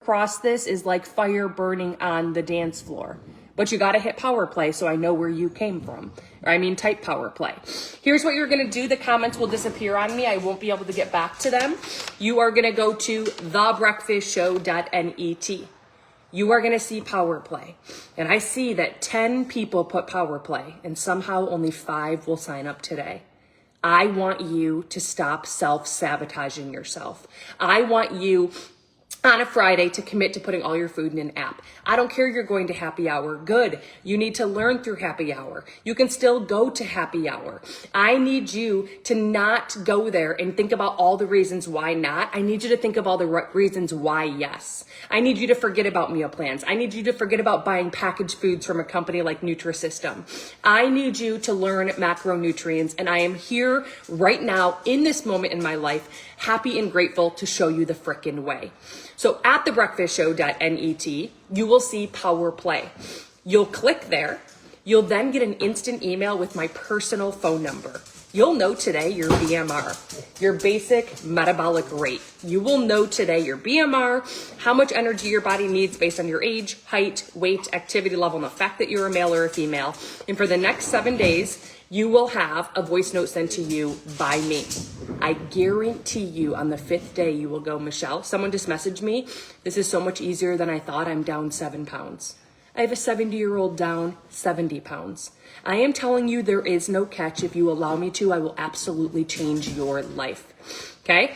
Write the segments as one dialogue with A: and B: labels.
A: across this is like fire burning on the dance floor. But you gotta hit power play so I know where you came from. Or I mean type power play. Here's what you're gonna do. The comments will disappear on me. I won't be able to get back to them. You are gonna go to thebreakfastshow.net. You are gonna see power play. And I see that 10 people put power play and somehow only 5 will sign up today. I want you to stop self-sabotaging yourself. I want you on a Friday to commit to putting all your food in an app. I don't care you're going to happy hour. Good. You need to learn through happy hour. You can still go to happy hour. I need you to not go there and think about all the reasons why not. I need you to think of all the reasons why yes. I need you to forget about meal plans. I need you to forget about buying packaged foods from a company like Nutrisystem. I need you to learn macronutrients, and I am here right now in this moment in my life, happy and grateful to show you the frickin' way. So at thebreakfastshow.net, you will see power play. You'll click there. You'll then get an instant email with my personal phone number. You'll know today your BMR, your basic metabolic rate. You will know today your BMR, how much energy your body needs based on your age, height, weight, activity level, and the fact that you're a male or a female. And for the next 7 days, you will have a voice note sent to you by me. I guarantee you on the 5th day, you will go, Michelle, someone just messaged me. This is so much easier than I thought. I'm down 7 pounds. I have a 70-year-old down 70 pounds. I am telling you there is no catch. If you allow me to, I will absolutely change your life. Okay?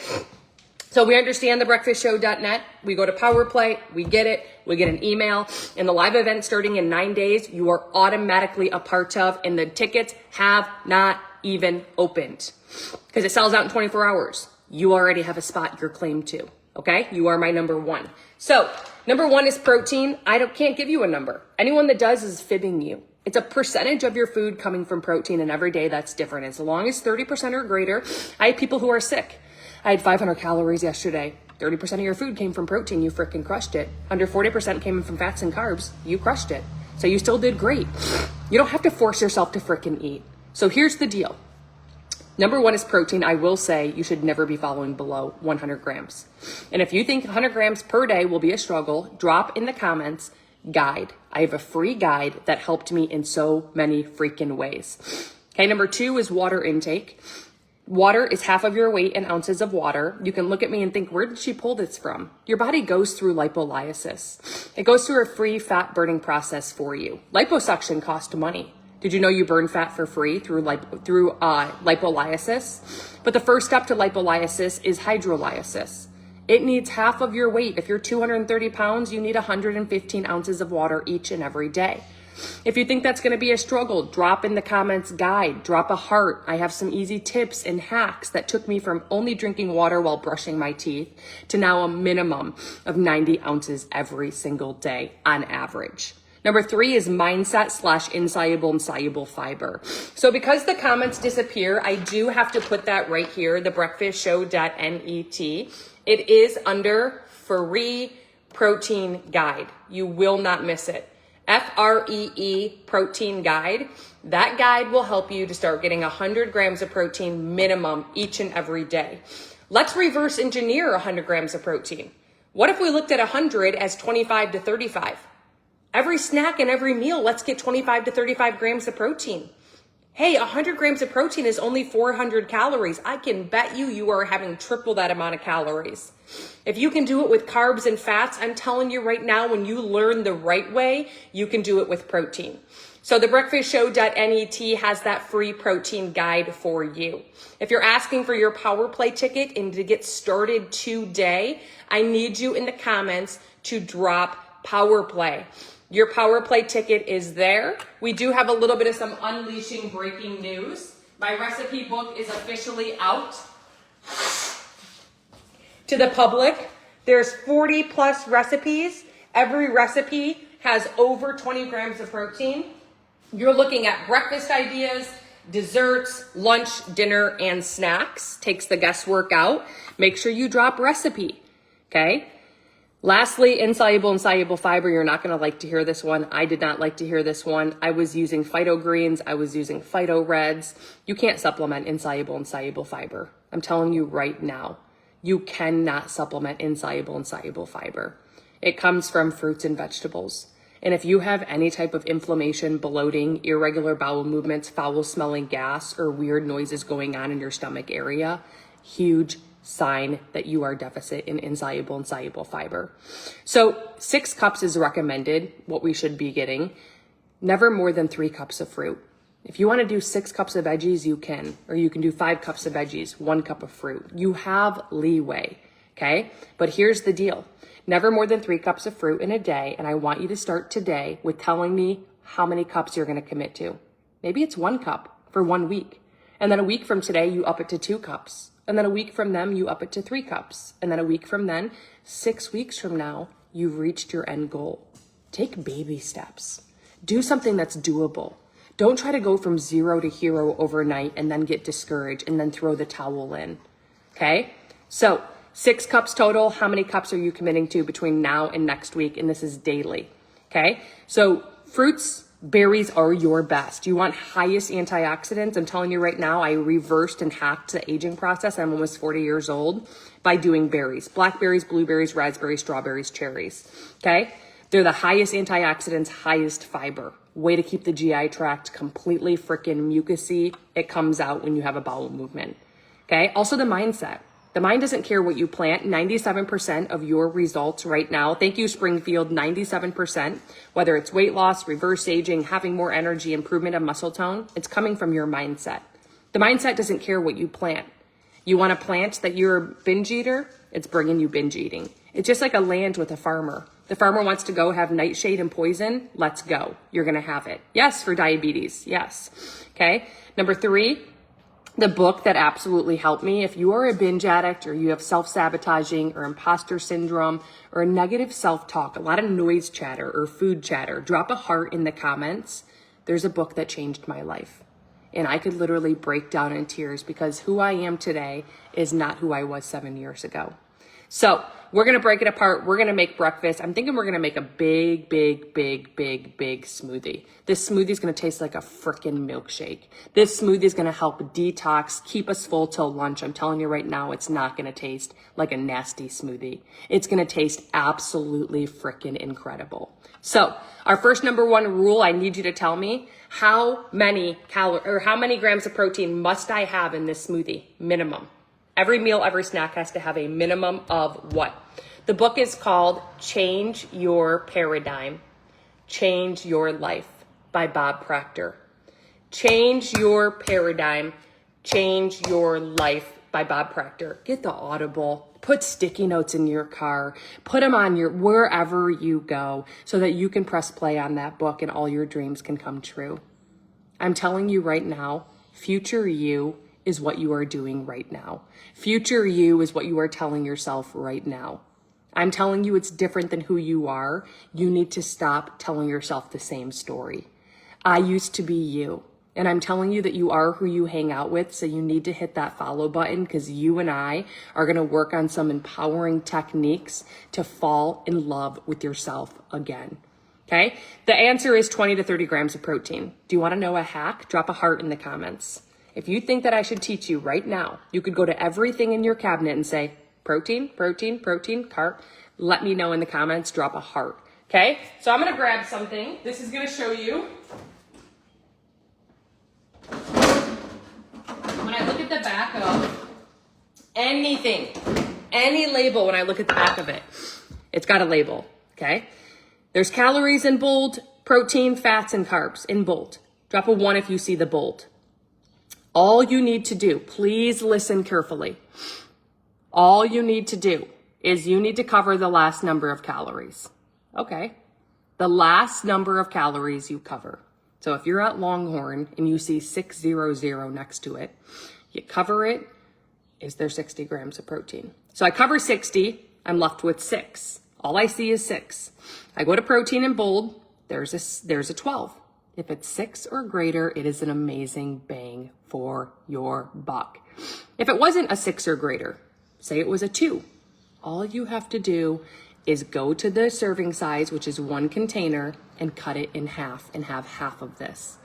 A: So we understand thebreakfastshow.net. We go to power play. We get it. We get an email. And the live event starting in 9 days, you are automatically a part of. And the tickets have not even opened because it sells out in 24 hours. You already have a spot you're claimed to. Okay? You are my number one. So number one is protein. Can't give you a number. Anyone that does is fibbing you. It's a percentage of your food coming from protein, and every day that's different. As long as 30% or greater, I have people who are sick. I had 500 calories yesterday. 30% of your food came from protein. You frickin' crushed it. Under 40% came from fats and carbs. You crushed it. So you still did great. You don't have to force yourself to frickin' eat. So here's the deal. Number one is protein. I will say you should never be following below 100 grams. And if you think 100 grams per day will be a struggle, drop in the comments guide. I have a free guide that helped me in so many freaking ways. Okay, number two is water intake. Water is half of your weight in ounces of water. You can look at me and think, where did she pull this from? Your body goes through lipolysis. It goes through a free fat burning process for you. Liposuction costs money. Did you know you burn fat for free through lipolysis? But the first step to lipolysis is hydrolysis. It needs half of your weight. If you're 230 pounds, you need 115 ounces of water each and every day. If you think that's going to be a struggle, drop in the comments guide, drop a heart. I have some easy tips and hacks that took me from only drinking water while brushing my teeth to now a minimum of 90 ounces every single day on average. Number three is mindset / insoluble and soluble fiber. So because the comments disappear, I do have to put that right here, thebreakfastshow.net. It is under free protein guide. You will not miss it. FREE protein guide. That guide will help you to start getting 100 grams of protein minimum each and every day. Let's reverse engineer 100 grams of protein. What if we looked at 100 as 25 to 35? Every snack and every meal, let's get 25 to 35 grams of protein. Hey, 100 grams of protein is only 400 calories. I can bet you are having triple that amount of calories. If you can do it with carbs and fats, I'm telling you right now, when you learn the right way, you can do it with protein. So thebreakfastshow.net has that free protein guide for you. If you're asking for your Power Play ticket and to get started today, I need you in the comments to drop Power Play. Your Power Play ticket is there. We do have a little bit of some unleashing breaking news. My recipe book is officially out to the public. There's 40 plus recipes. Every recipe has over 20 grams of protein. You're looking at breakfast ideas, desserts, lunch, dinner, and snacks. Takes the guesswork out. Make sure you drop recipe, okay? Lastly, insoluble and soluble fiber. You're not going to like to hear this one. I did not like to hear this one. I was using phyto greens. I was using phyto reds. You can't supplement insoluble and soluble fiber. I'm telling you right now, you cannot supplement insoluble and soluble fiber. It comes from fruits and vegetables. And if you have any type of inflammation, bloating, irregular bowel movements, foul smelling gas, or weird noises going on in your stomach area, huge sign that you are deficit in insoluble and soluble fiber. So 6 cups is recommended, what we should be getting. Never more than 3 cups of fruit. If you want to do 6 cups of veggies, you can, or you can do 5 cups of veggies, 1 cup of fruit. You have leeway, okay? But here's the deal. Never more than 3 cups of fruit in a day, and I want you to start today with telling me how many cups you're going to commit to. Maybe it's 1 cup for 1 week, and then a week from today, you up it to 2 cups, and then a week from them, you up it to 3 cups, and then a week from then, 6 weeks from now, you've reached your end goal. Take baby steps. Do something that's doable. Don't try to go from 0 to hero overnight and then get discouraged and then throw the towel in, okay? So 6 cups total. How many cups are you committing to between now and next week? And this is daily, okay? So fruits, berries are your best. You want highest antioxidants. I'm telling you right now, I reversed and hacked the aging process. I'm almost 40 years old by doing berries. Blackberries, blueberries, raspberries, strawberries, cherries, okay? They're the highest antioxidants, highest fiber. Way to keep the GI tract completely freaking mucousy. It comes out when you have a bowel movement, okay? Also the mindset. The mind doesn't care what you plant. 97% of your results right now, thank you Springfield, 97%, whether it's weight loss, reverse aging, having more energy, improvement of muscle tone, it's coming from your mindset. The mindset doesn't care what you plant. You want to plant that you're a binge eater, it's bringing you binge eating. It's just like a land with a farmer. The farmer wants to go have nightshade and poison, let's go. You're going to have it. Yes, for diabetes, yes. Okay, number 3, the book that absolutely helped me, if you are a binge addict or you have self-sabotaging or imposter syndrome or a negative self-talk, a lot of noise chatter or food chatter, drop a heart in the comments. There's a book that changed my life. And I could literally break down in tears because who I am today is not who I was 7 years ago. So we're going to break it apart. We're going to make breakfast. I'm thinking we're going to make a big smoothie. This smoothie is going to taste like a freaking milkshake. This smoothie is going to help detox, keep us full till lunch. I'm telling you right now, it's not going to taste like a nasty smoothie. It's going to taste absolutely freaking incredible. So our first number 1 rule, I need you to tell me how many grams of protein must I have in this smoothie? Minimum. Every meal, every snack has to have a minimum of what? The book is called Change Your Paradigm, Change Your Life by Bob Proctor. Change Your Paradigm, Change Your Life by Bob Proctor. Get the Audible, put sticky notes in your car, put them on your wherever you go so that you can press play on that book and all your dreams can come true. I'm telling you right now, future you is what you are doing right now. Future you is what you are telling yourself right now. I'm telling you it's different than who you are. You need to stop telling yourself the same story. I used to be you. And I'm telling you that you are who you hang out with. So you need to hit that follow button because you and I are going to work on some empowering techniques to fall in love with yourself again. Okay. The answer is 20 to 30 grams of protein. Do you want to know a hack? Drop a heart in the comments. If you think that I should teach you right now, you could go to everything in your cabinet and say, protein, cart. Let me know in the comments, drop a heart. Okay, so I'm gonna grab something. This is gonna show you. When I look at the back of anything, any label, when I look at the back of it, it's got a label, okay? There's calories in bold, protein, fats, and carbs in bold. Drop a 1 if you see the bold. All you need to do, please listen carefully. All you need to do is you need to cover the last number of calories. Okay. The last number of calories you cover. So if you're at Longhorn and you see 600 next to it, you cover it. Is there 60 grams of protein? So I cover 60. I'm left with 6. All I see is 6. I go to protein in bold. There's a 12. If it's 6 or greater, it is an amazing bang for your buck. If it wasn't a 6 or greater, say it was a 2, all you have to do is go to the serving size, which is 1 container, and cut it in half and have half of this.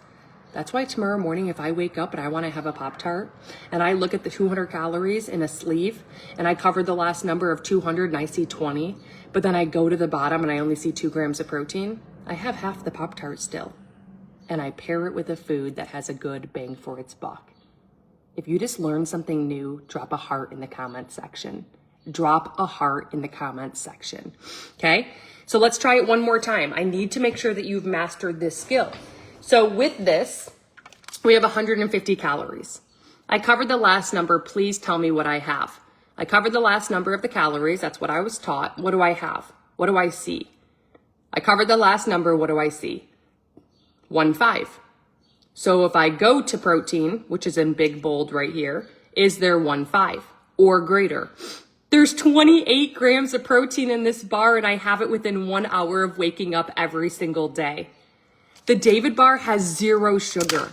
A: That's why tomorrow morning, if I wake up and I want to have a Pop-Tart and I look at the 200 calories in a sleeve and I cover the last number of 200 and I see 20, but then I go to the bottom and I only see 2 grams of protein, I have half the Pop-Tart still. And I pair it with a food that has a good bang for its buck. If you just learned something new, drop a heart in the comments section. Drop a heart in the comments section, okay? So let's try it one more time. I need to make sure that you've mastered this skill. So with this, we have 150 calories. I covered the last number. Please tell me what I have. I covered the last number of the calories. That's what I was taught. What do I have? What do I see? I covered the last number. What do I see? 1.5. So if I go to protein, which is in big bold right here, is there 1.5 or greater? There's 28 grams of protein in this bar, and I have it within 1 hour of waking up every single day. The David bar has 0 sugar.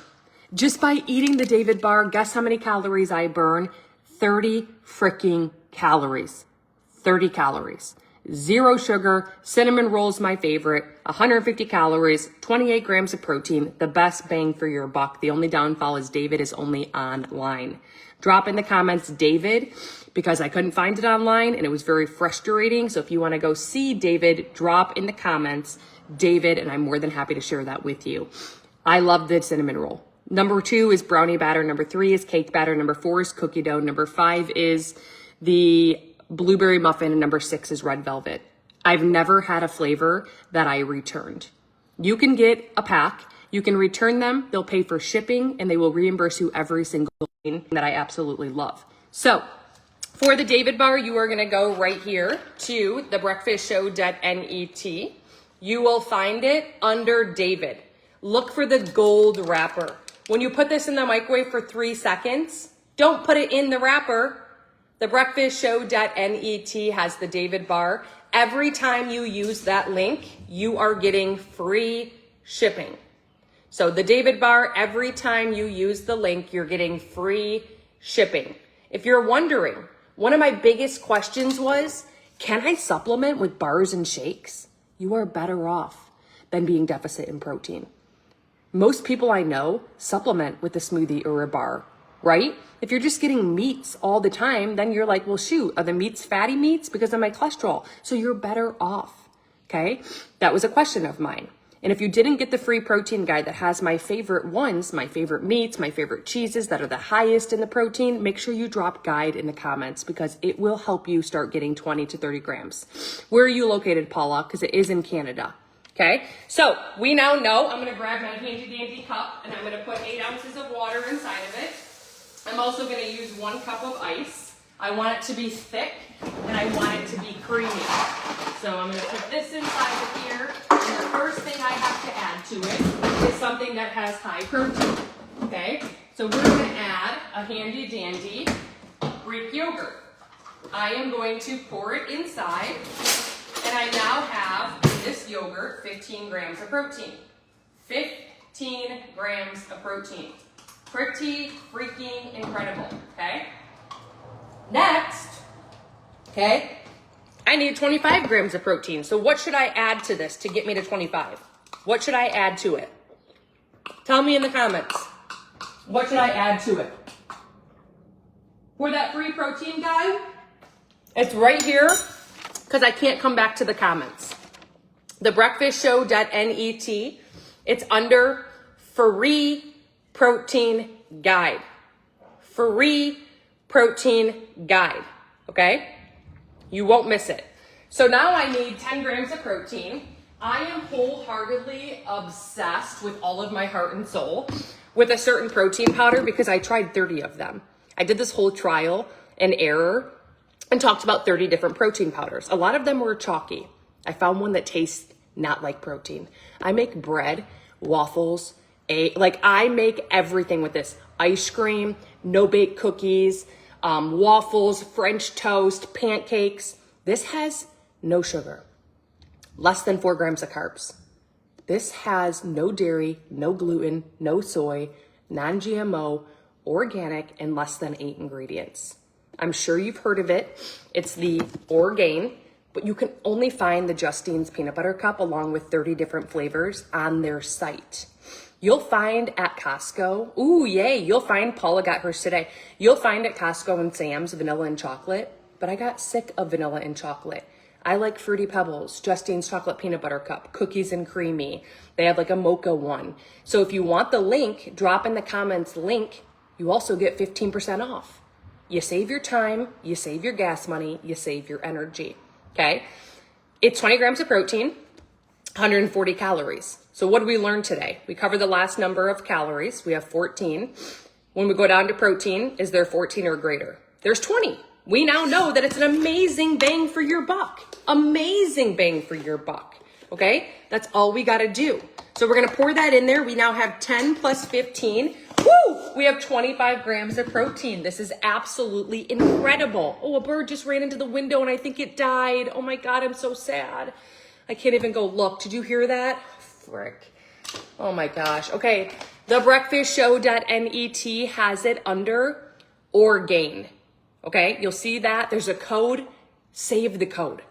A: Just by eating the David bar, guess how many calories I burn? 30 freaking calories. 30 calories. 0 sugar, cinnamon rolls my favorite, 150 calories, 28 grams of protein, the best bang for your buck. The only downfall is David is only online. Drop in the comments David, because I couldn't find it online and it was very frustrating. So if you want to go see David, drop in the comments David, and I'm more than happy to share that with you. I love the cinnamon roll. Number 2 is brownie batter. Number 3 is cake batter. Number 4 is cookie dough. Number 5 is the blueberry muffin, and number 6 is red velvet. I've never had a flavor that I returned. You can get a pack, you can return them, they'll pay for shipping, and they will reimburse you every single thing that I absolutely love. So for the David bar, you are gonna go right here to the breakfastshow.net. You will find it under David. Look for the gold wrapper. When you put this in the microwave for 3 seconds, don't put it in the wrapper. The breakfastshow.net has the David bar. Every time you use that link, you are getting free shipping. So the David bar, every time you use the link, you're getting free shipping. If you're wondering, one of my biggest questions was, can I supplement with bars and shakes? You are better off than being deficit in protein. Most people I know supplement with a smoothie or a bar, right? If you're just getting meats all the time, then you're like, well, shoot, are the meats fatty meats because of my cholesterol? So you're better off, okay? That was a question of mine. And if you didn't get the free protein guide that has my favorite ones, my favorite meats, my favorite cheeses that are the highest in the protein, make sure you drop guide in the comments because it will help you start getting 20 to 30 grams. Where are you located, Paula? Because it is in Canada. Okay, so we now know. I'm gonna grab my handy dandy cup and I'm gonna put 8 ounces of water inside of it. I'm also gonna use 1 cup of ice. I want it to be thick and I want it to be creamy. So I'm gonna put this inside of here. And the first thing I have to add to it is something that has high protein. Okay, so we're gonna add a handy dandy Greek yogurt. I am going to pour it inside, and I now have in this yogurt 15 grams of protein. 15 grams of protein. Pretty freaking incredible, okay? Next, okay, I need 25 grams of protein. So what should I add to this to get me to 25? What should I add to it? Tell me in the comments. What should I add to it? For that free protein guide, it's right here because I can't come back to the comments. The breakfastshow.net, it's under free protein guide. Free protein guide, okay? You won't miss it. So now I need 10 grams of protein. I am wholeheartedly obsessed with all of my heart and soul with a certain protein powder because I tried 30 of them. I did this whole trial and error and talked about 30 different protein powders. A lot of them were chalky. I found one that tastes not like protein. I make bread, waffles, I make everything with this. Ice cream, no-bake cookies, waffles, French toast, pancakes. This has no sugar, less than 4 grams of carbs. This has no dairy, no gluten, no soy, non-GMO, organic, and less than 8 ingredients. I'm sure you've heard of it. It's the Orgain, but you can only find the Justine's Peanut Butter Cup along with 30 different flavors on their site. You'll find at Costco, ooh, yay, you'll find, Paula got hers today. You'll find at Costco and Sam's vanilla and chocolate, but I got sick of vanilla and chocolate. I like Fruity Pebbles, Justine's Chocolate Peanut Butter Cup, Cookies and Creamy. They have like a mocha one. So if you want the link, drop in the comments link. You also get 15% off. You save your time, you save your gas money, you save your energy, okay? It's 20 grams of protein, 140 calories. So what did we learn today? We covered the last number of calories. We have 14. When we go down to protein, is there 14 or greater? There's 20. We now know that it's an amazing bang for your buck. Amazing bang for your buck, okay? That's all we gotta do. So we're gonna pour that in there. We now have 10 plus 15. Woo! We have 25 grams of protein. This is absolutely incredible. Oh, a bird just ran into the window and I think it died. Oh my God, I'm so sad. I can't even go look. Did you hear that? Frick. Oh my gosh. Okay, thebreakfastshow.net has it under Orgain. Okay, you'll see that. There's a code. Save the code.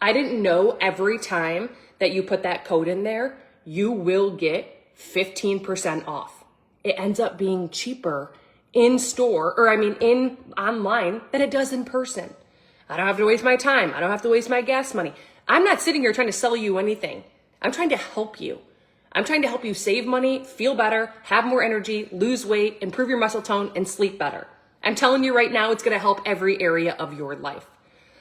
A: I didn't know every time that you put that code in there, you will get 15% off. It ends up being cheaper in store, in online than it does in person. I don't have to waste my time. I don't have to waste my gas money. I'm not sitting here trying to sell you anything. I'm trying to help you. I'm trying to help you save money, feel better, have more energy, lose weight, improve your muscle tone, and sleep better. I'm telling you right now, it's going to help every area of your life.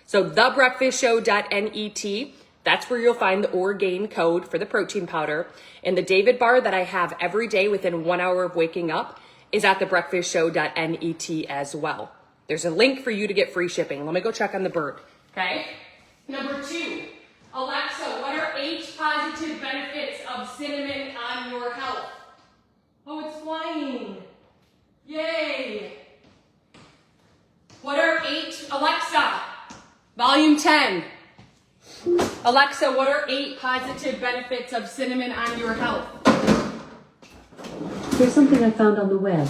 A: So thebreakfastshow.net, that's where you'll find the Orgain code for the protein powder. And the David bar that I have every day within 1 hour of waking up is at thebreakfastshow.net as well. There's a link for you to get free shipping. Let me go check on the bird. Okay. Number 2, Alexa, what are 8 positive benefits of cinnamon on your health? Oh, it's flying. Yay. What are 8, Alexa, volume 10. Alexa, what are 8 positive benefits of cinnamon on your health?
B: Here's something I found on the web.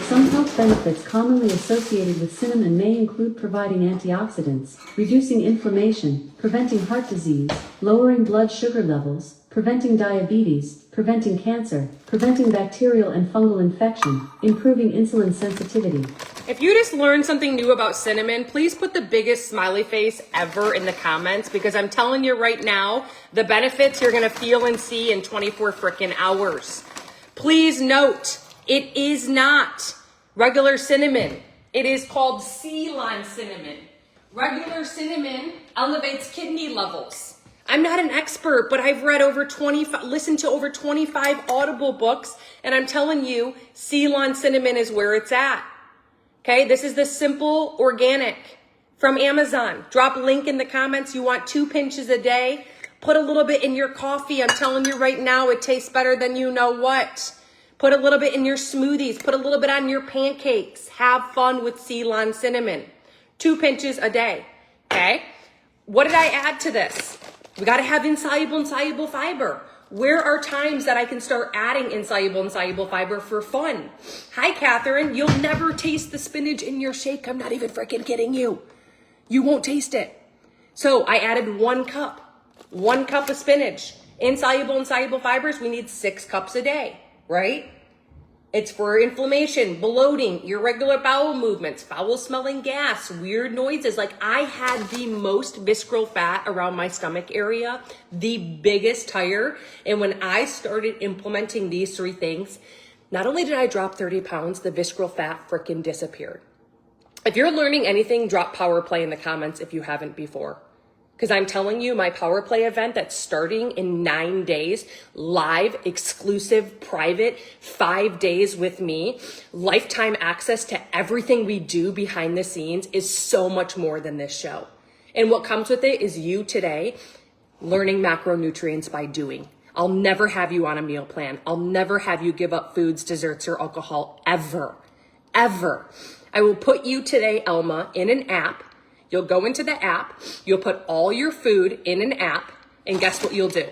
B: Some health benefits commonly associated with cinnamon may include providing antioxidants, reducing inflammation, preventing heart disease, lowering blood sugar levels, preventing diabetes, preventing cancer, preventing bacterial and fungal infection, improving insulin sensitivity.
A: If you just learned something new about cinnamon, please put the biggest smiley face ever in the comments, because I'm telling you right now, the benefits you're gonna feel and see in 24 frickin' hours. Please note, it is not regular cinnamon. It is called Ceylon cinnamon. Regular cinnamon elevates kidney levels. I'm not an expert, but I've read listened to over 25 Audible books, and I'm telling you, Ceylon cinnamon is where it's at. Okay, this is the simple organic from Amazon. Drop a link in the comments. You want 2 pinches a day? Put a little bit in your coffee. I'm telling you right now, it tastes better than you know what. Put a little bit in your smoothies. Put a little bit on your pancakes. Have fun with Ceylon cinnamon. 2 pinches a day, okay? What did I add to this? We got to have insoluble and soluble fiber. Where are times that I can start adding insoluble and soluble fiber for fun? Hi, Catherine. You'll never taste the spinach in your shake. I'm not even freaking kidding you. You won't taste it. So I added 1 cup. 1 cup of spinach. Insoluble and soluble fibers, we need 6 cups a day, right? It's for inflammation, bloating, irregular bowel movements, foul-smelling gas, weird noises. Like, I had the most visceral fat around my stomach area, the biggest tire. And when I started implementing these 3 things, not only did I drop 30 pounds, the visceral fat freaking disappeared. If you're learning anything, drop power play in the comments if you haven't before. Because I'm telling you, my Power Play event that's starting in 9 days, live, exclusive, private, 5 days with me, lifetime access to everything we do behind the scenes is so much more than this show. And what comes with it is you today learning macronutrients by doing. I'll never have you on a meal plan. I'll never have you give up foods, desserts, or alcohol, ever, ever. I will put you today, Elma, in an app. You'll go into the app, you'll put all your food in an app, and guess what you'll do?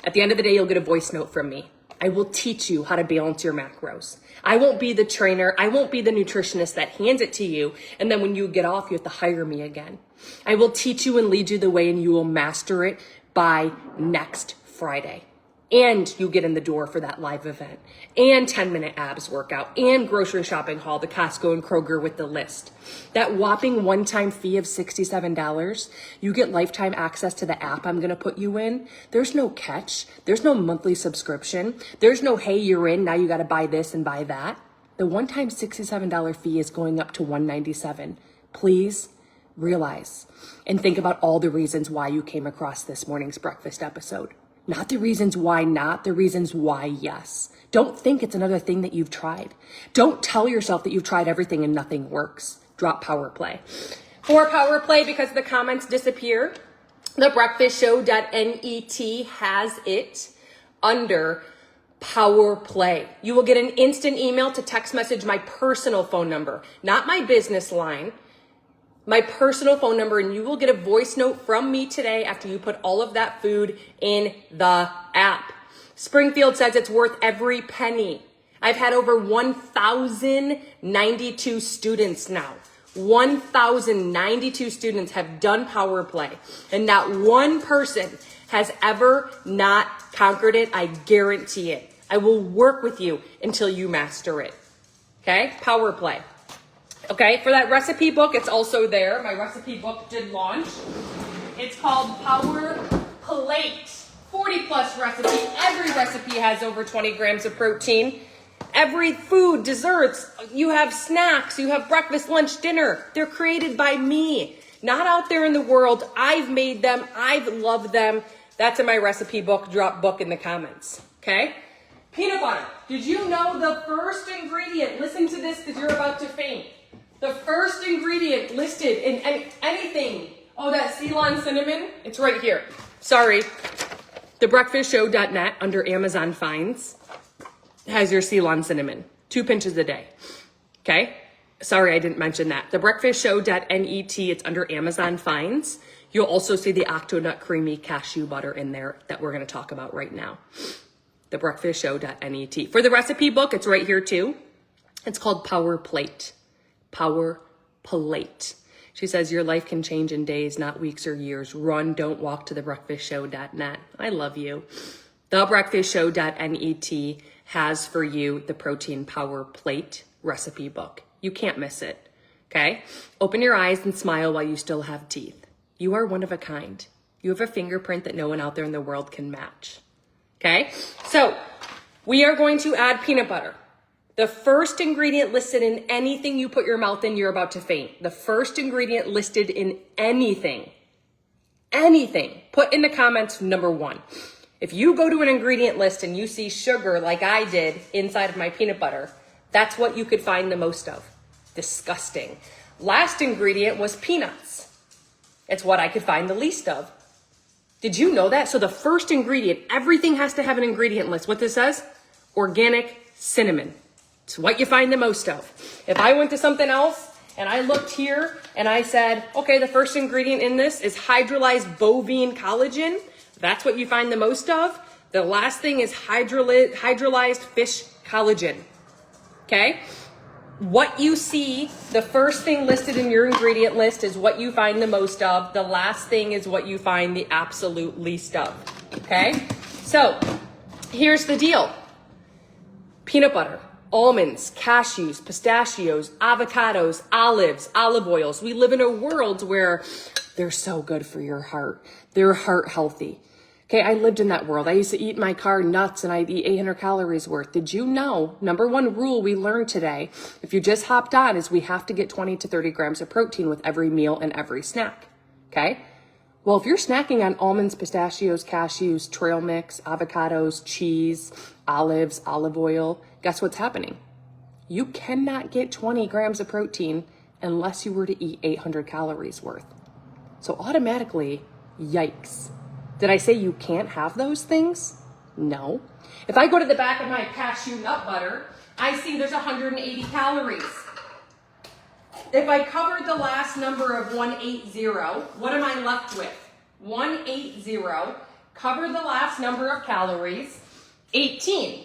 A: At the end of the day, you'll get a voice note from me. I will teach you how to balance your macros. I won't be the trainer. I won't be the nutritionist that hands it to you, and then when you get off, you have to hire me again. I will teach you and lead you the way, and you will master it by next Friday. and you get in the door for that live event, and 10-minute abs workout, and grocery shopping haul, the Costco and Kroger with the list. That whopping one-time fee of $67, you get lifetime access to the app I'm gonna put you in. There's no catch. There's no monthly subscription. There's no, hey, you're in, now you gotta buy this and buy that. The one-time $67 fee is going up to $197. Please realize and think about all the reasons why you came across this morning's breakfast episode. Not the reasons why not, the reasons why yes. Don't think it's another thing that you've tried. Don't tell yourself that you've tried everything and nothing works. Drop power play. For power play, because the comments disappear, thebreakfastshow.net has it under power play. You will get an instant email to text message my personal phone number, not my business line, my personal phone number, and you will get a voice note from me today after you put all of that food in the app. Springfield says it's worth every penny. I've had over 1,092 students now. 1,092 students have done power play, and not one person has ever not conquered it. I guarantee it. I will work with you until you master it. Okay? Power play. Okay, for that recipe book, it's also there. My recipe book did launch. It's called Power Plate. 40 plus recipe. Every recipe has over 20 grams of protein. Every food, desserts, you have snacks, you have breakfast, lunch, dinner. They're created by me, not out there in the world. I've made them. I've loved them. That's in my recipe book. Drop book in the comments. Okay? Peanut butter. Did you know the first ingredient? Listen to this because you're about to faint. The first ingredient listed in anything. Oh, that Ceylon cinnamon. It's right here. Sorry. Thebreakfastshow.net under Amazon Finds has your Ceylon cinnamon. 2 pinches a day. Okay? Sorry, I didn't mention that. Thebreakfastshow.net, it's under Amazon Finds. You'll also see the Octonut Creamy Cashew Butter in there that we're going to talk about right now. Thebreakfastshow.net. For the recipe book, it's right here too. It's called Power Plate. Power Plate. She says, your life can change in days, not weeks or years. Run, don't walk to thebreakfastshow.net. I love you. Thebreakfastshow.net has for you the Protein Power Plate recipe book. You can't miss it. Okay? Open your eyes and smile while you still have teeth. You are one of a kind. You have a fingerprint that no one out there in the world can match. Okay? So, we are going to add peanut butter. The first ingredient listed in anything you put your mouth in, you're about to faint. The first ingredient listed in anything, put in the comments number 1. If you go to an ingredient list and you see sugar like I did inside of my peanut butter, that's what you could find the most of. Disgusting. Last ingredient was peanuts. It's what I could find the least of. Did you know that? So the first ingredient, everything has to have an ingredient list. What this says? Organic cinnamon. It's what you find the most of. If I went to something else and I looked here and I said, okay, the first ingredient in this is hydrolyzed bovine collagen. That's what you find the most of. The last thing is hydrolyzed fish collagen. Okay? What you see, the first thing listed in your ingredient list is what you find the most of. The last thing is what you find the absolute least of. Okay? So, here's the deal. Peanut butter, almonds, cashews, pistachios, avocados, olives, olive oils. We live in a world where they're so good for your heart. They're heart healthy. Okay, I lived in that world. I used to eat in my car nuts and I'd eat 800 calories worth. Did you know, number 1 rule we learned today, if you just hopped on, is we have to get 20 to 30 grams of protein with every meal and every snack. Okay? Well, if you're snacking on almonds, pistachios, cashews, trail mix, avocados, cheese, olives, olive oil, guess what's happening? You cannot get 20 grams of protein unless you were to eat 800 calories worth. So automatically, yikes. Did I say you can't have those things? No. If I go to the back of my cashew nut butter, I see there's 180 calories. If I covered the last number of 180, what am I left with? 180, cover the last number of calories, 18.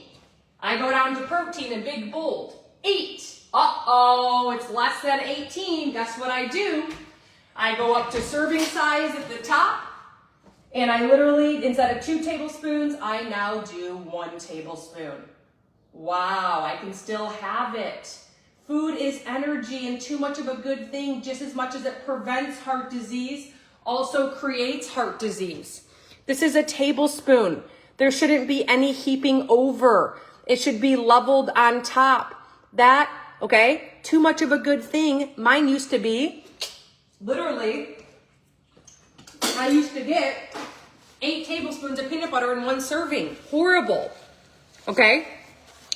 A: I go down to protein in big bold, 8. Uh-oh, it's less than 18. Guess what I do? I go up to serving size at the top. And I literally, instead of 2 tablespoons, I now do 1 tablespoon. Wow, I can still have it. Food is energy, and too much of a good thing, just as much as it prevents heart disease, also creates heart disease. This is a tablespoon. There shouldn't be any heaping over. It should be leveled on top. That, okay, too much of a good thing. Mine used to be, literally, I used to get 8 tablespoons of peanut butter in 1 serving. Horrible. Okay?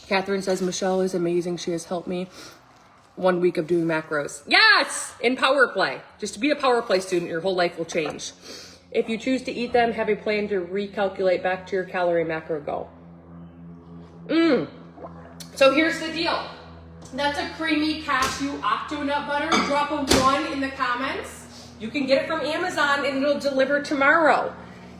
A: Catherine says, Michelle is amazing. She has helped me 1 week of doing macros. Yes! In power play. Just to be a power play student, your whole life will change. If you choose to eat them, have a plan to recalculate back to your calorie macro goal. So here's the deal. That's a creamy cashew octonut butter. Drop a 1 in the comments. You can get it from Amazon and it'll deliver tomorrow.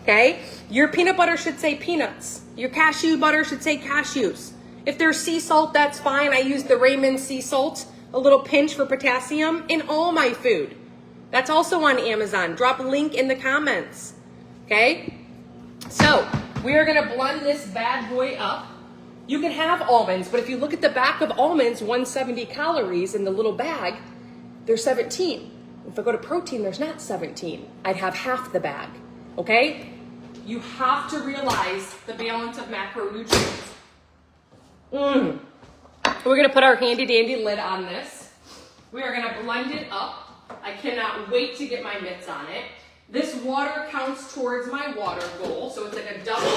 A: Okay? Your peanut butter should say peanuts. Your cashew butter should say cashews. If there's sea salt, that's fine. I use the Raymond sea salt, a little pinch for potassium in all my food. That's also on Amazon. Drop a link in the comments. Okay? So, we are going to blend this bad boy up. You can have almonds, but if you look at the back of almonds, 170 calories in the little bag, there's 17. If I go to protein, there's not 17. I'd have half the bag. Okay? You have to realize the balance of macronutrients. We're going to put our handy dandy lid on this. We are going to blend it up. I cannot wait to get my mitts on it. This water counts towards my water goal, so it's like a double.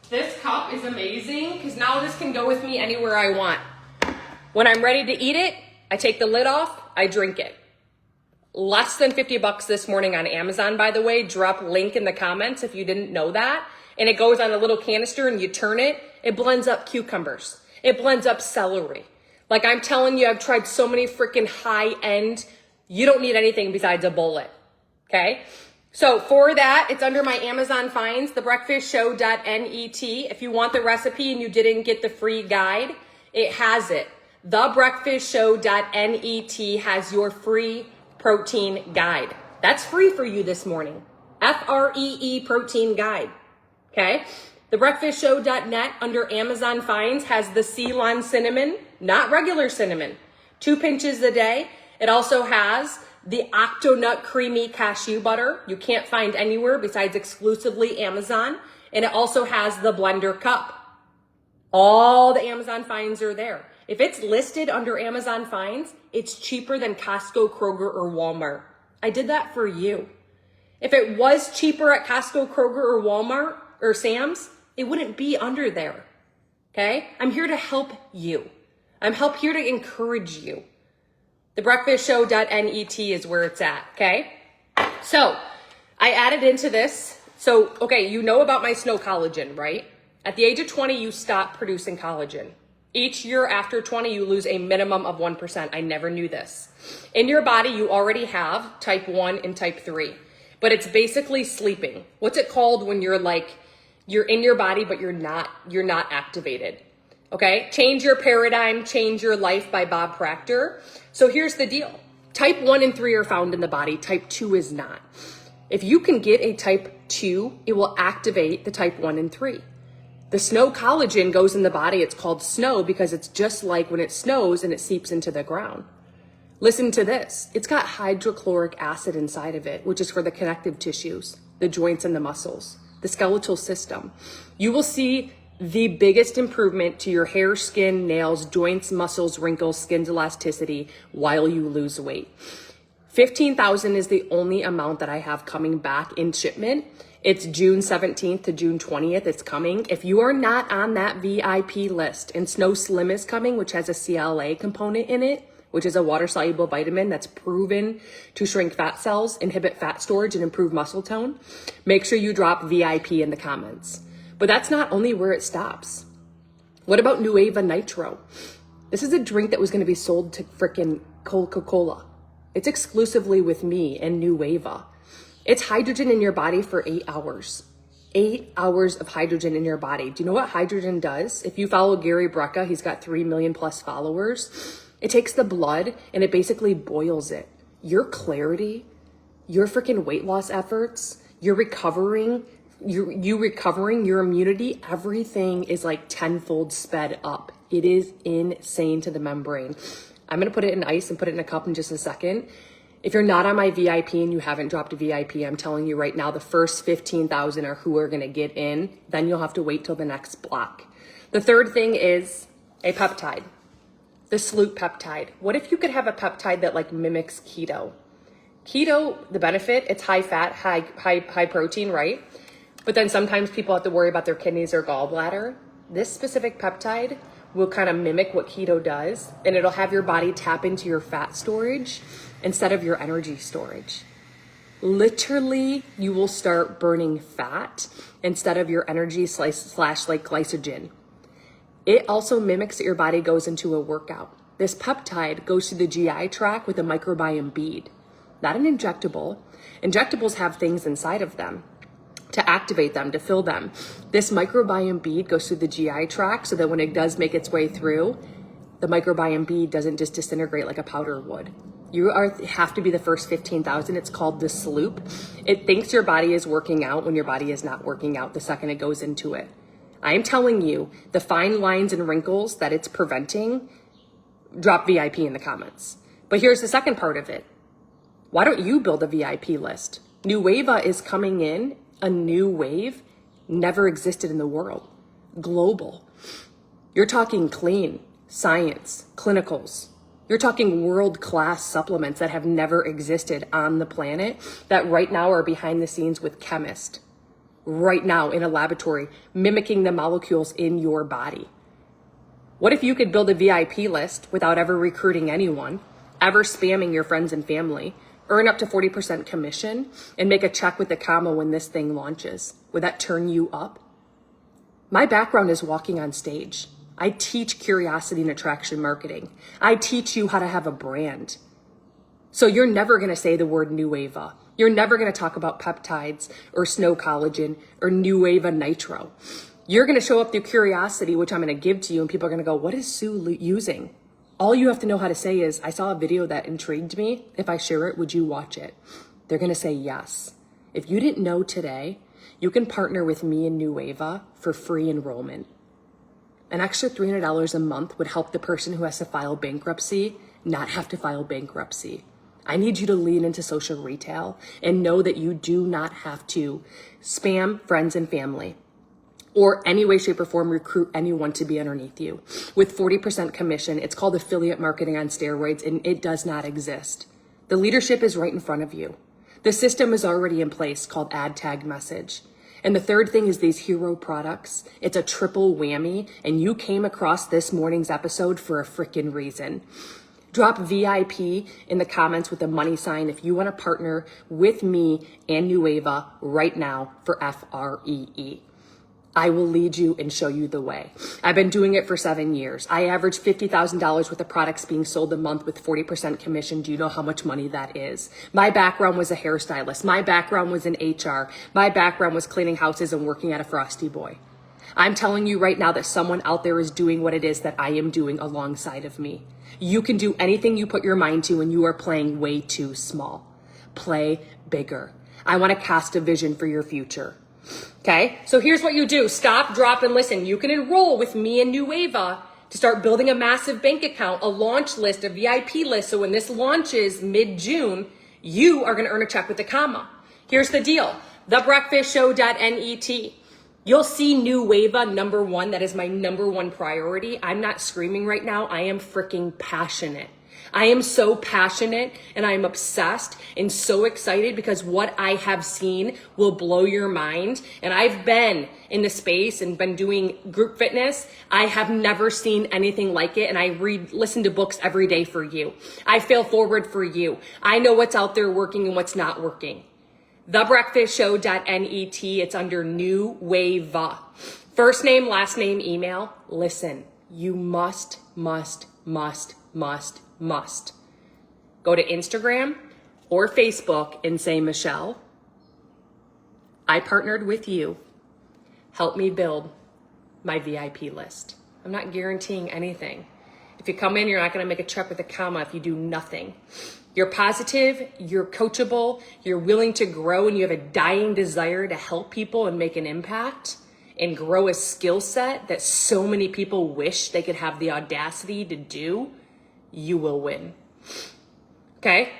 A: This cup is amazing because now this can go with me anywhere I want. When I'm ready to eat it, I take the lid off, I drink it. Less than $50 this morning on Amazon, by the way. Drop link in the comments if you didn't know that. And it goes on a little canister and you turn it. It blends up cucumbers. It blends up celery. Like I'm telling you, I've tried so many freaking high end. You don't need anything besides a bullet. Okay? So for that, it's under my Amazon finds, thebreakfastshow.net. If you want the recipe and you didn't get the free guide, it has it. Thebreakfastshow.net has your free protein guide. That's free for you this morning. FREE protein guide. Okay? Thebreakfastshow.net under Amazon finds has the Ceylon cinnamon, not regular cinnamon, 2 pinches a day. It also has the Octonut Creamy Cashew Butter. You can't find anywhere besides exclusively Amazon. And it also has the blender cup. All the Amazon finds are there. If it's listed under Amazon finds, it's cheaper than Costco, Kroger, or Walmart. I did that for you. If it was cheaper at Costco, Kroger, or Walmart, or Sam's, it wouldn't be under there. Okay? I'm here to help you. I'm here to encourage you. Thebreakfastshow.net is where it's at, okay? So, I added into this. So, okay, you know about my snow collagen, right? At the age of 20, you stop producing collagen. Each year after 20, you lose a minimum of 1%. I never knew this. In your body, you already have type 1 and type 3. But it's basically sleeping. What's it called when you're in your body, but you're not activated? Okay? Change Your Paradigm, Change Your Life by Bob Proctor. So here's the deal. Type 1 and 3 are found in the body. Type 2 is not. If you can get a type 2, it will activate the type 1 and 3. The snow collagen goes in the body. It's called snow because it's just like when it snows and it seeps into the ground. Listen to this. It's got hydrochloric acid inside of it, which is for the connective tissues, the joints and the muscles, the skeletal system. You will see the biggest improvement to your hair, skin, nails, joints, muscles, wrinkles, skin's elasticity while you lose weight. 15,000 is the only amount that I have coming back in shipment. It's June 17th to June 20th. It's coming. If you are not on that VIP list, and Snow Slim is coming, which has a CLA component in it, which is a water-soluble vitamin that's proven to shrink fat cells, inhibit fat storage, and improve muscle tone, make sure you drop VIP in the comments. But that's not only where it stops. What about Neweva Nitro? This is a drink that was going to be sold to frickin' Coca-Cola. It's exclusively with me and Neweva. It's hydrogen in your body for 8 hours. 8 hours of hydrogen in your body. Do you know what hydrogen does? If you follow Gary Brecka, he's got 3 million plus followers. It takes the blood and it basically boils it. Your clarity, your freaking weight loss efforts, your recovering, your immunity, everything is like tenfold sped up. It is insane to the membrane. I'm going to put it in ice and put it in a cup in just a second. If you're not on my VIP and you haven't dropped a VIP, I'm telling you right now, the first 15,000 are who are going to get in. Then you'll have to wait till the next block. The third thing is a peptide, the Sloop peptide. What if you could have a peptide that like mimics keto? Keto, the benefit, it's high fat, high protein, right? But then sometimes people have to worry about their kidneys or gallbladder. This specific peptide will kind of mimic what keto does, and it'll have your body tap into your fat storage instead of your energy storage. Literally, you will start burning fat instead of your energy slash like glycogen. It also mimics that your body goes into a workout. This peptide goes through the GI tract with a microbiome bead, not an injectable. Injectables have things inside of them to activate them, to fill them. This microbiome bead goes through the GI tract so that when it does make its way through, the microbiome bead doesn't just disintegrate like a powder would. You have to be the first 15,000. It's called the Sloop. It thinks your body is working out when your body is not working out the second it goes into it. I am telling you, the fine lines and wrinkles that it's preventing, drop VIP in the comments. But here's the second part of it. Why don't you build a VIP list? Neweva is coming in, a new wave, never existed in the world. Global. You're talking clean, science, clinicals. You're talking world-class supplements that have never existed on the planet that right now are behind the scenes with chemists, right now in a laboratory, mimicking the molecules in your body. What if you could build a VIP list without ever recruiting anyone, ever spamming your friends and family, earn up to 40% commission, and make a check with the comma when this thing launches? Would that turn you up? My background is walking on stage. I teach curiosity and attraction marketing. I teach you how to have a brand. So you're never going to say the word Neweva. You're never going to talk about peptides or snow collagen or Neweva Nitro. You're going to show up through curiosity, which I'm going to give to you, and people are going to go, what is Sue using? All you have to know how to say is, I saw a video that intrigued me. If I share it, would you watch it? They're going to say yes. If you didn't know today, you can partner with me and Neweva for free enrollment. An extra $300 a month would help the person who has to file bankruptcy not have to file bankruptcy. I need you to lean into social retail and know that you do not have to spam friends and family or any way, shape, or form recruit anyone to be underneath you. With 40% commission, it's called affiliate marketing on steroids, and it does not exist. The leadership is right in front of you. The system is already in place called ad tag message. And the third thing is these hero products. It's a triple whammy, and you came across this morning's episode for a freaking reason. Drop VIP in the comments with a money sign if you want to partner with me and Neweva right now for FREE. I will lead you and show you the way. I've been doing it for 7 years. I average $50,000 worth of products being sold a month with 40% commission. Do you know how much money that is? My background was a hairstylist. My background was in HR. My background was cleaning houses and working at a Frosty Boy. I'm telling you right now that someone out there is doing what it is that I am doing alongside of me. You can do anything you put your mind to, and you are playing way too small. Play bigger. I want to cast a vision for your future. Okay, so here's what you do. Stop, drop, and listen. You can enroll with me and Neweva to start building a massive bank account, a launch list, a VIP list. So when this launches mid-June, you are going to earn a check with the comma. Here's the deal. thebreakfastshow.net. You'll see Neweva #1. That is my #1 priority. I'm not screaming right now. I am freaking passionate. I am so passionate and I'm obsessed and so excited because what I have seen will blow your mind. And I've been in the space and been doing group fitness. I have never seen anything like it. And I listen to books every day for you. I fail forward for you. I know what's out there working and what's not working. thebreakfastshow.net. It's under Neweva. First name, last name, email. Listen, you must go to Instagram or Facebook and say, Michelle, I partnered with you. Help me build my VIP list. I'm not guaranteeing anything. If you come in, you're not going to make a check with a comma if you do nothing. You're positive, you're coachable, you're willing to grow, and you have a dying desire to help people and make an impact and grow a skill set that so many people wish they could have the audacity to do, you will win. Okay?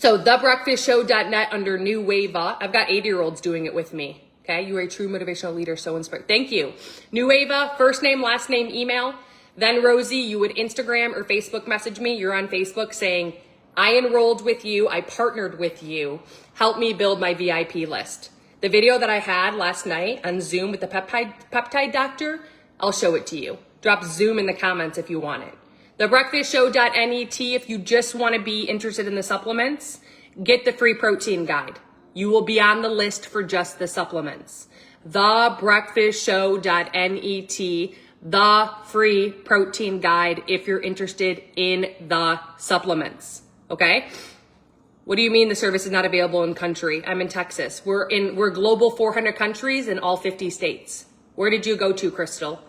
A: So thebreakfastshow.net under Neweva. I've got 80-year-olds doing it with me. Okay? You are a true motivational leader, so inspired. Thank you. Neweva, first name, last name, email. Then Rosie, you would Instagram or Facebook message me. You're on Facebook saying, I enrolled with you. I partnered with you. Help me build my VIP list. The video that I had last night on Zoom with the peptide doctor, I'll show it to you. Drop Zoom in the comments if you want it. Thebreakfastshow.net, if you just want to be interested in the supplements, get the free protein guide. You will be on the list for just the supplements. Thebreakfastshow.net, the free protein guide if you're interested in the supplements. Okay? What do you mean the service is not available in country? I'm in Texas. We're global 400 countries in all 50 states. Where did you go to, Crystal?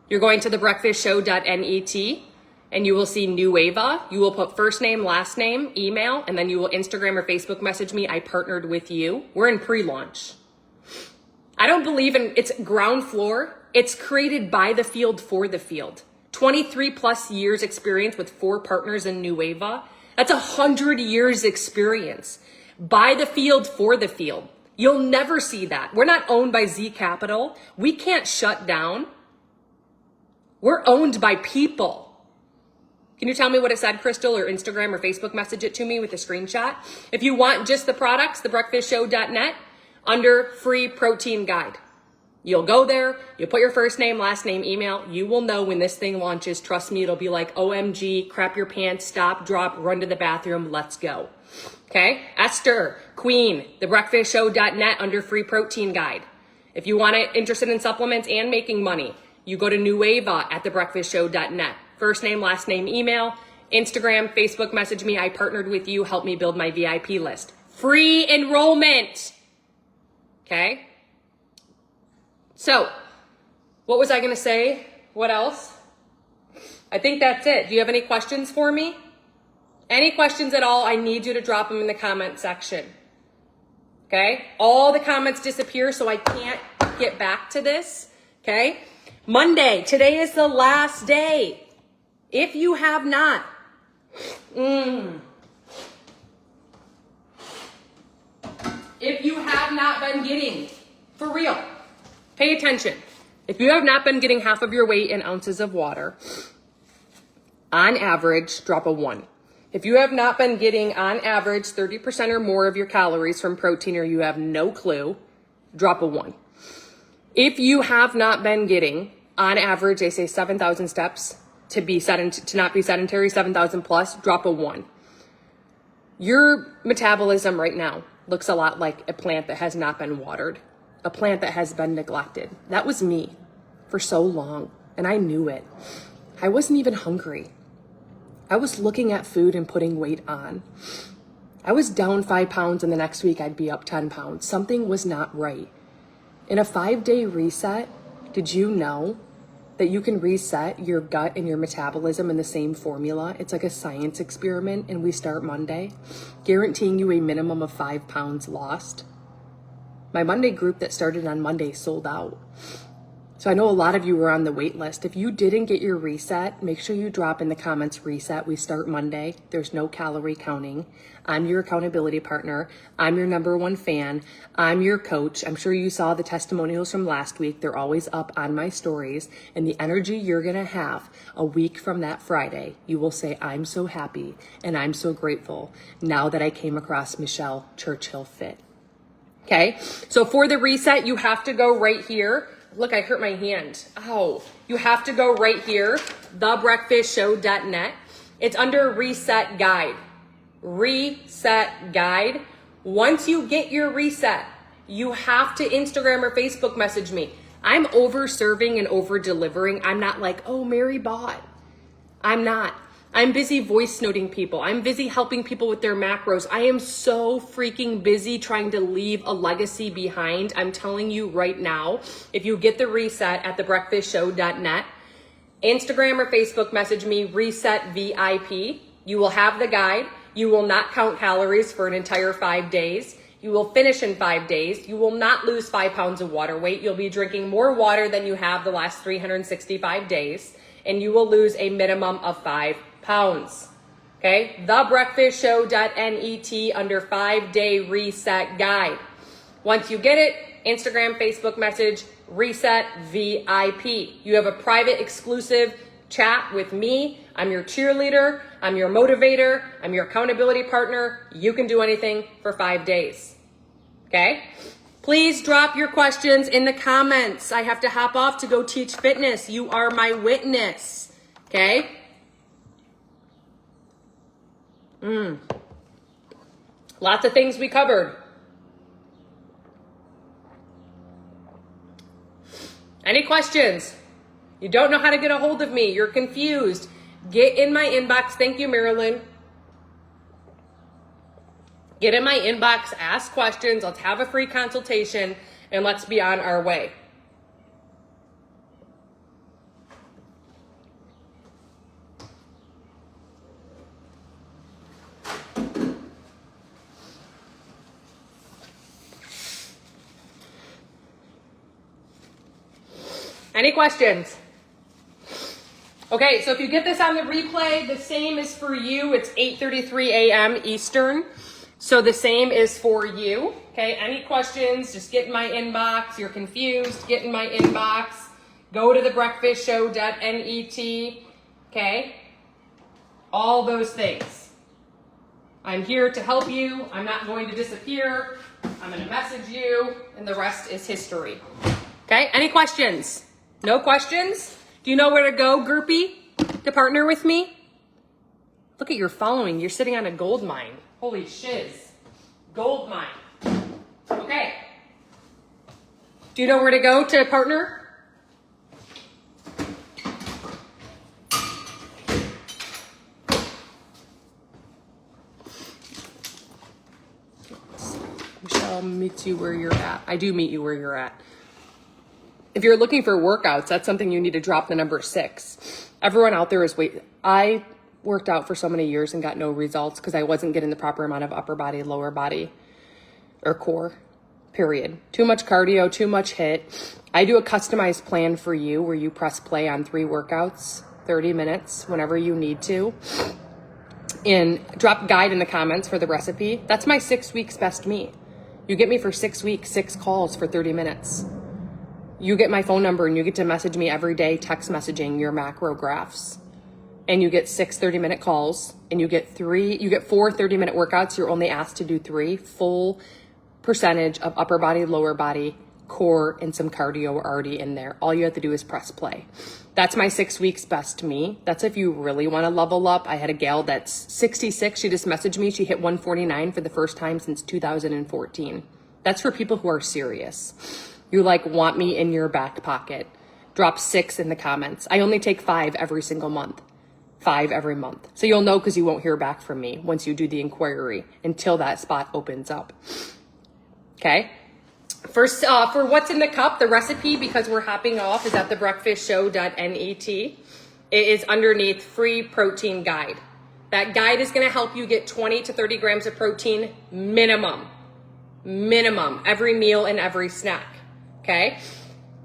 A: You're going to thebreakfastshow.net and you will see Neweva. You will put first name, last name, email, and then you will Instagram or Facebook message me. I partnered with you. We're in pre-launch. I don't believe in, it's ground floor. It's created by the field for the field. 23 plus years experience with 4 partners in Neweva. That's 100 years experience by the field for the field. You'll never see that. We're not owned by Z Capital. We can't shut down. We're owned by people. Can you tell me what it said, Crystal, or Instagram or Facebook message it to me with a screenshot? If you want just the products, thebreakfastshow.net under free protein guide. You'll go there, you'll put your first name, last name, email. You will know when this thing launches. Trust me, it'll be like, OMG, crap your pants, stop, drop, run to the bathroom, let's go. Okay? Esther, Queen, thebreakfastshow.net under free protein guide. If you want it, interested in supplements and making money, you go to Neweva at thebreakfastshow.net. First name, last name, email, Instagram, Facebook message me. I partnered with you. Help me build my VIP list. Free enrollment. Okay? So, what was I going to say? What else? I think that's it. Do you have any questions for me? Any questions at all? I need you to drop them in the comment section. Okay? All the comments disappear, so I can't get back to this. Okay? Monday. Today is the last day. If you have not, if you have not been getting, for real, pay attention. If you have not been getting half of your weight in ounces of water, on average, drop a 1. If you have not been getting, on average, 30% or more of your calories from protein, or you have no clue, drop a 1. If you have not been getting, on average, they say 7,000 steps to not be sedentary, 7,000 plus, drop a 1. Your metabolism right now looks a lot like a plant that has not been watered. A plant that has been neglected. That was me for so long, and I knew it. I wasn't even hungry. I was looking at food and putting weight on. I was down 5 pounds, and the next week I'd be up 10 pounds. Something was not right. In a 5-day reset, did you know that you can reset your gut and your metabolism in the same formula? It's like a science experiment, and we start Monday, guaranteeing you a minimum of 5 pounds lost. My Monday group that started on Monday sold out. So I know a lot of you were on the wait list. If you didn't get your reset, make sure you drop in the comments reset. We start Monday. There's no calorie counting. I'm your accountability partner. I'm your #1 fan. I'm your coach. I'm sure you saw the testimonials from last week. They're always up on my stories. And the energy you're going to have a week from that Friday, you will say, I'm so happy and I'm so grateful now that I came across Michelle Churchill Fit. Okay? So for the reset, you have to go right here. Look, I hurt my hand. Ow. You have to go right here, thebreakfastshow.net. It's under Reset Guide. Reset Guide. Once you get your reset, you have to Instagram or Facebook message me. I'm over serving and over delivering. I'm not like, oh, Mary bought. I'm not. I'm busy voice noting people. I'm busy helping people with their macros. I am so freaking busy trying to leave a legacy behind. I'm telling you right now, if you get the reset at thebreakfastshow.net, Instagram or Facebook message me, reset VIP. You will have the guide. You will not count calories for an entire 5 days. You will finish in 5 days. You will not lose 5 pounds of water weight. You'll be drinking more water than you have the last 365 days. And you will lose a minimum of 5 pounds. Okay? Thebreakfastshow.net under 5-day reset guide. Once you get it, Instagram, Facebook message, reset VIP. You have a private exclusive chat with me. I'm your cheerleader. I'm your motivator. I'm your accountability partner. You can do anything for 5 days. Okay? Please drop your questions in the comments. I have to hop off to go teach fitness. You are my witness. Okay? Lots of things we covered. Any questions? You don't know how to get a hold of me. You're confused. Get in my inbox. Thank you, Marilyn. Get in my inbox, ask questions. Let's have a free consultation and let's be on our way. Any questions? Okay, so if you get this on the replay, the same is for you. It's 8:33 a.m. Eastern. So the same is for you. Okay, any questions, just get in my inbox. You're confused, get in my inbox. Go to thebreakfastshow.net. Okay, all those things. I'm here to help you. I'm not going to disappear. I'm going to message you, and the rest is history. Okay, any questions? No questions? Do you know where to go, groupie, to partner with me? Look at your following. You're sitting on a gold mine. Holy shiz. Gold mine. Okay. Do you know where to go to partner? Michelle meets you where you're at. I do meet you where you're at. If you're looking for workouts, that's something you need to drop the number 6. Everyone out there is I worked out for so many years and got no results because I wasn't getting the proper amount of upper body, lower body, or core, period. Too much cardio, too much HIIT. I do a customized plan for you where you press play on 3 workouts, 30 minutes, whenever you need to. And drop guide in the comments for the recipe. That's my 6 weeks best me. You get me for 6 weeks, 6 calls for 30 minutes. You get my phone number and you get to message me every day, text messaging your macro graphs. And you get 6 30-minute calls, and you get 4 30-minute workouts. You're only asked to do 3 full percentage of upper body, lower body, core, and some cardio are already in there. All you have to do is press play. That's my 6 weeks best me. That's if you really want to level up. I had a gal that's 66. She just messaged me. She hit 149 for the first time since 2014. That's for people who are serious. You want me in your back pocket. Drop 6 in the comments. I only take 5 every single month. 5 every month. So you'll know because you won't hear back from me once you do the inquiry until that spot opens up. Okay. First, for what's in the cup, the recipe, because we're hopping off, is at thebreakfastshow.net. It is underneath free protein guide. That guide is going to help you get 20 to 30 grams of protein minimum, every meal and every snack. Okay.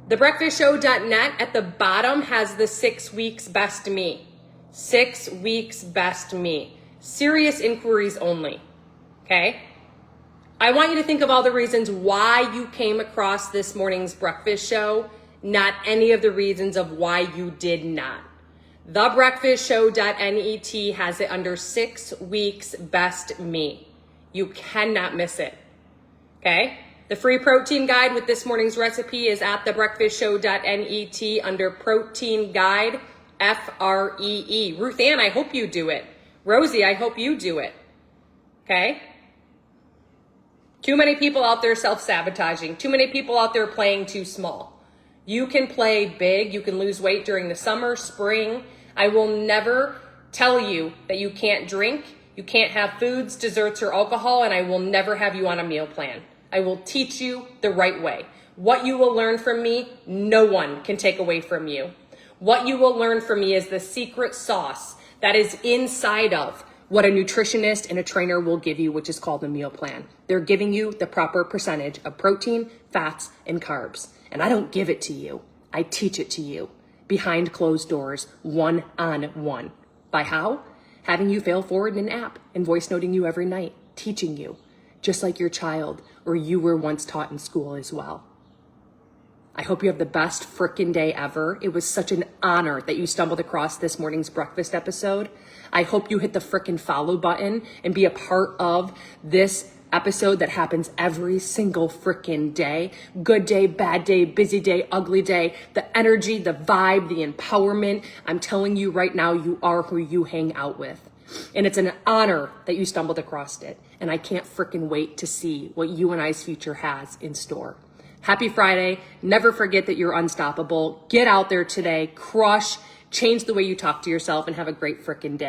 A: Thebreakfastshow.net at the bottom has the 6 weeks best me. 6 weeks best me. Serious inquiries only. Okay. I want you to think of all the reasons why you came across this morning's breakfast show, not any of the reasons of why you did not. Thebreakfastshow.net has it under 6 weeks best me. You cannot miss it. Okay? The free protein guide with this morning's recipe is at thebreakfastshow.net under protein guide, FREE. Ruth Ann, I hope you do it. Rosie, I hope you do it. Okay? Too many people out there self-sabotaging. Too many people out there playing too small. You can play big. You can lose weight during the summer, spring. I will never tell you that you can't drink, you can't have foods, desserts, or alcohol, and I will never have you on a meal plan. I will teach you the right way. What you will learn from me, no one can take away from you. What you will learn from me is the secret sauce that is inside of what a nutritionist and a trainer will give you, which is called a meal plan. They're giving you the proper percentage of protein, fats, and carbs. And I don't give it to you. I teach it to you behind closed doors, one-on-one. By how? Having you fail forward in an app and voice noting you every night, teaching you, just like your child or you were once taught in school as well. I hope you have the best frickin' day ever. It was such an honor that you stumbled across this morning's breakfast episode. I hope you hit the frickin' follow button and be a part of this episode that happens every single frickin' day. Good day, bad day, busy day, ugly day, the energy, the vibe, the empowerment. I'm telling you right now, you are who you hang out with. And it's an honor that you stumbled across it. And I can't frickin' wait to see what you and I's future has in store. Happy Friday. Never forget that you're unstoppable. Get out there today, crush, change the way you talk to yourself, and have a great frickin' day.